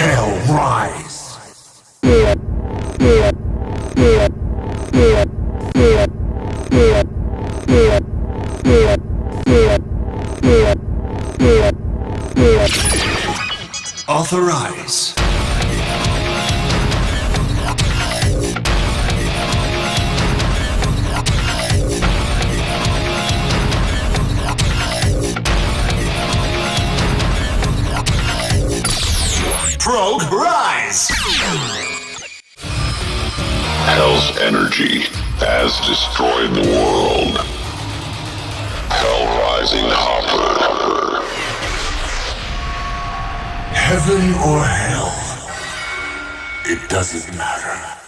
Hell rise. Authorize. Progress! Hell's energy has destroyed the world. Hell rising hopper. Heaven or hell, it doesn't matter.